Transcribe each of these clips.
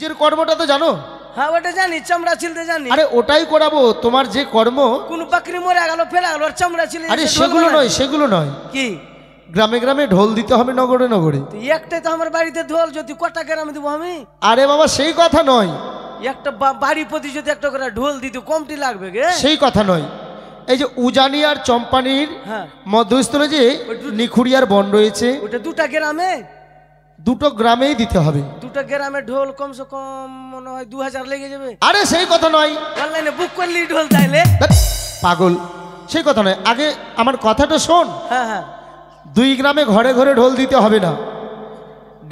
নিচের কর্মটা তো জানো? হ্যাঁ ওটা জানি, চামড়া ছিলতে জানি। আরে ওটাই করাবো, তোমার যে কর্ম। কোন বাকরি মরে গেল ফেলে গেল, চামড়া ছিলে। আরে সেগুলো নয়, সেগুলো নয়। কি? গ্রামে গ্রামে ঢোল দিতে হবে, নগরে নগরে। একটাই তো আমার বাড়িতে ঢোল, যদি কটা গ্রামে দেবো আমি? আরে বাবা সেই কথা নয়, একটা বাড়ি প্রতি যদি একটা করে ঢোল দিতে কমটি লাগবে গে? সেই কথা নয়। এই যে উজানি আর চম্পানির হ্যাঁ মধ্যস্থলে যে নিখুড়িয়ার বন রয়েছে, ওটা দুটা গ্রামে, দুটো গ্রামেই দিতে হবে। দুটা গ্রামে ঢোল কমসে কম মনে হয় 2000 লেগে যাবে। আরে সেই কথা নয়, অনলাইনে বুক করলি ঢোল তাইলে। পাগল, সেই কথা নয়। আগে আমার কথাটা শোন। হ্যাঁ হ্যাঁ, 2 গ্রামে ঘরে ঘরে ঢোল দিতে হবে না,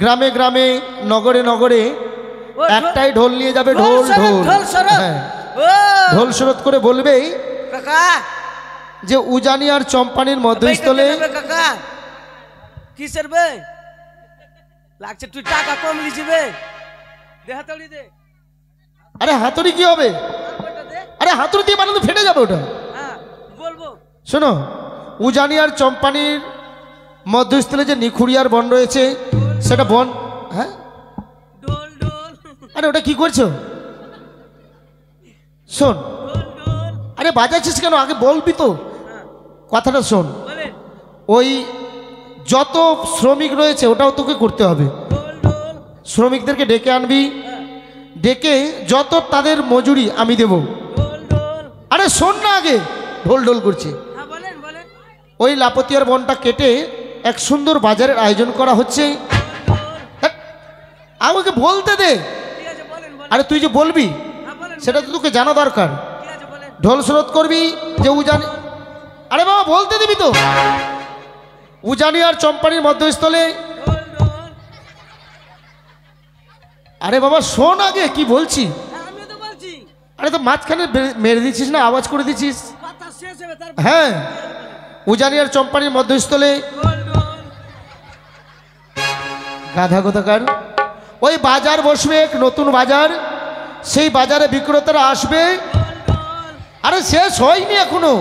গ্রামে গ্রামে নগরে নগরে একটাই ঢোল নিয়ে যাবে। ঢোল ঢোল হ্যাঁ, ঢোল শরৎ করে বলবেই কাকা যে উজানি আর চম্পানির মধ্যস্থলে। কাকা কিসের বে লাগছে, তুই টাকা কম লিছিবে, দে হাতুড়ি দে। আরে হাতুড়ি কি হবে? আরে হাতুড়ি দিয়ে বানানো ফেটে যাবে ওটা। হ্যাঁ বলবো, শোনো, উজানি আর চম্পানির মধ্যস্থলে যে নিখুড়িয়ার বন রয়েছে, সেটা বন। হ্যাঁ ঢোল ঢোল। আরে ওটা কি করছো? শোন, আরে বাজাচ্ছিস কেন? আগে বলবি তো, কথাটা শোন। বলেন। ওই যত শ্রমিক রয়েছে ওটাও তোকে করতে হবে। ঢোল ঢোল। শ্রমিকদেরকে ডেকে আনবি, ডেকে যত তাদের মজুরি আমি দেব। ঢোল ঢোল। আরে শোন না, আগে ঢোল ঢোল করছে। হ্যাঁ বলেন বলেন। ওই লাপতিয়ার বনটা কেটে এক সুন্দর বাজারের আয়োজন করা হচ্ছে। আমাকে বলতে দে। ঠিক আছে বলেন বলেন। আরে তুই যে বলবি হ্যাঁ বলেন। সেটা তো তোকে জানা দরকার। ঠিক আছে বলেন। ঢোল স্রোত করবি যে উজানি। আরে বাবা বলতে দিবি তো। উজানি আর চম্পানির মধ্যস্থলে। ঢোল ঢোল। আরে বাবা শোন আগে কি বলছি। হ্যাঁ আমিও তো বলছি। আরে তো মাঝখানে মেরে দিচ্ছিস না, আওয়াজ করে দিচ্ছিস। কথা শেষ হবে তারপর। হ্যাঁ, উজানি আর চম্পানির মধ্যস্থলে। ঢোল ঢোল। গাধা কোথাকার। ওই বাজার বসবে, এক নতুন বাজার। সেই বাজারে বিক্রেতারা আসবে। আরে শেষ হয়নি এখনো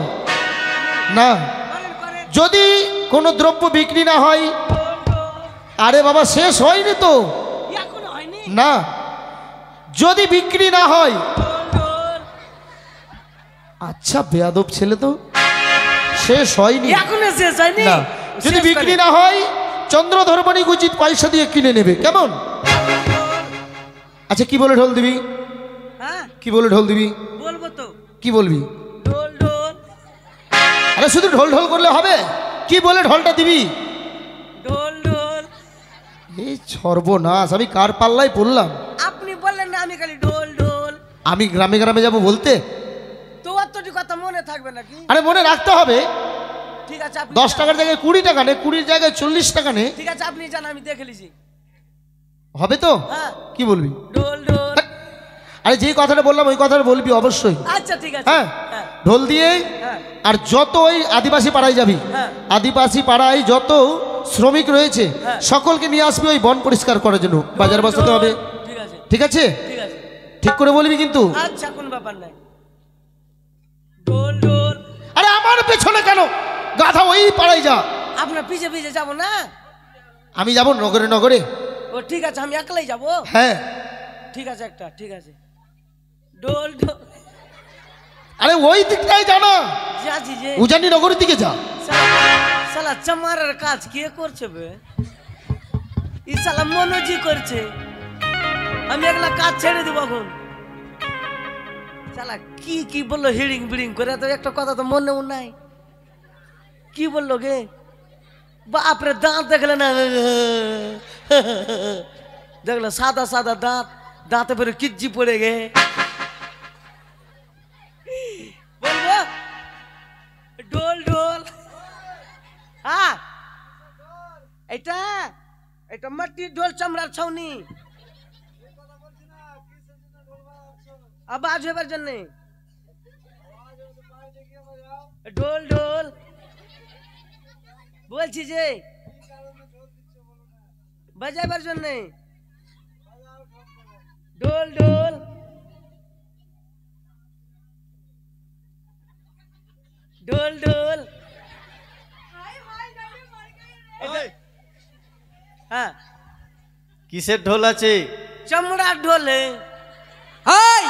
না। যদি কোনো দ্রব্য বিক্রি না হয়, আরে বাবা শেষ হয়নি তো এখনো হয়নি না। যদি বিক্রি না হয়, আচ্ছা বেয়াদব ছেলে তো, শেষ হয়নি এখনো শেষ হয়নি না। যদি বিক্রি না হয়, চন্দ্রধর্মণি উচিত পয়সা দিয়ে কিনে নেবে, কেমন? আচ্ছা কি বলে ঢোল দিবি? হ্যাঁ কি বলে ঢোল দিবি? বলবো তো। কি বলবি? ঢোল ঢোল। আরে শুধু ঢোল ঢোল করলে হবে? কি বলে ঢোলটা দিবি? ঢোল ঢোল। এই সর্বনাশ, আমি কার পাল্লায় পড়লাম? আপনি বললেন না, আমি খালি ঢোল ঢোল। আমি গ্রামে গ্রামে যাব বলতে? তো অতটি কথা মনে থাকবে নাকি? আরে মনে রাখতে হবে। ঠিক আছে, আপনি 10 টাকার জায়গায় 20 টাকা নে, 20 জায়গায় 40 টাকা নে। ঠিক আছে আপনি জান, আমি দেখে লিছি। হবে তো? হ্যাঁ কি বলবি? ঢোল ঢোল। আরে যেই কথাটা বললাম ওই কথাটা বলবি অবশ্যই। আচ্ছা ঠিক আছে। হ্যাঁ হ্যাঁ ঢোল দিয়ে। হ্যাঁ আর যত ওই আদিবাসী পাড়ায় যাবি, হ্যাঁ। আদিবাসী পাড়ায় যত শ্রমিক রয়েছে হ্যাঁ। সকলকে নিয়ে আসবি ওই বন পরিষ্কার করার জন্য। বাজার বসাতে হবে। ঠিক আছে ঠিক আছে? ঠিক আছে। ঠিক করে বলবি কিন্তু। আচ্ছা কোন ব্যাপার নাই। ঢোল ঢোল। আরে আমার পেছনে কেন? গাধা, ওই পাড়ায় যা। আপনার পিছে পিছে যাবো না? আমি যাব নগরে নগরে। ও ঠিক আছে, আমি একলাই যাবো। হ্যাঁ ঠিক আছে একটা, ঠিক আছে। ঢোল ঢোল। আরে ওই দিকটাই যা না, যাচ্ছি যে। উজানি নগরের দিকে যা। শালা চামারের কাজ কে করছে বে? ই শালা মনোজি করছে। আমি একলা কাজ ছেড়ে দিব এখন। শালা কি কি বললো হিড়িং বিড়িং করে, তো একটা কথা তো মনেও নাই। কি বললো গে? বাপরে দাঁত দেখলে না, দেখলে সাদা সাদা দাঁত, দাঁতে পরে কিচ্জি পড়ে গে। বলবো ঢোল ঢোল। হ্যাঁ এটা এটা মাটির ঢোল, চামড়ার ছাউনি। আওয়াজ হবার জন্য ঢোল ঢোল বলছি যে বাজাবার জন্য। ঢোল ঢোল। ঢোল ঢোল। হ্যাঁ কিসের ঢোল আছে? চামড়ার ঢোলে। ওই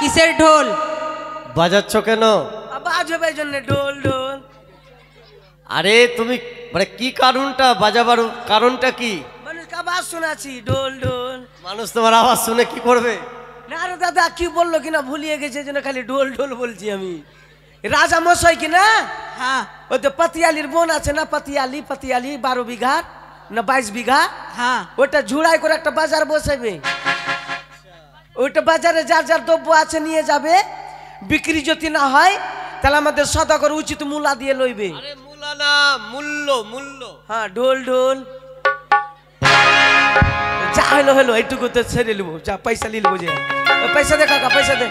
কিসের ঢোল? বাজাচ্ছ কেন? আওয়াজ হবে এই জন্য ঢোল ঢোল। আরে তুমি মানে কি কারণটা বাজাবার কারণটা কি? মানুষকে আওয়াজ শোনাচ্ছি ঢোল ঢোল। মানুষ তোমার আওয়াজ শুনে কি করবে? না রে দাদা কি বললো কিনা ভুলিয়ে গেছে যেন খালি ঢোল ঢোল বলছি আমি। রাজা মশাই কিনা হ্যাঁ ওই তো পাতিয়ালির বোন আছে না, পাতিয়ালি 12 বিঘা না 22 বিঘা, হ্যাঁ ওটা ঝুড়াই করে একটা বাজার বসাবে। ওইটা বাজারে যার যার দ্রব্য আছে নিয়ে যাবে, বিক্রি যদি না হয় তাহলে আমাদের সদাগর উচিত মূলা দিয়ে লইবে। আরে মূলা না, মূল্য মূল্য। হ্যাঁ ঢোল ঢোল। যা হলো হলো এইটুকু তো ছেড়ে নেবো, যা পয়সা নিয়ে নেবো, যে পয়সা দে কাকা পয়সা দে।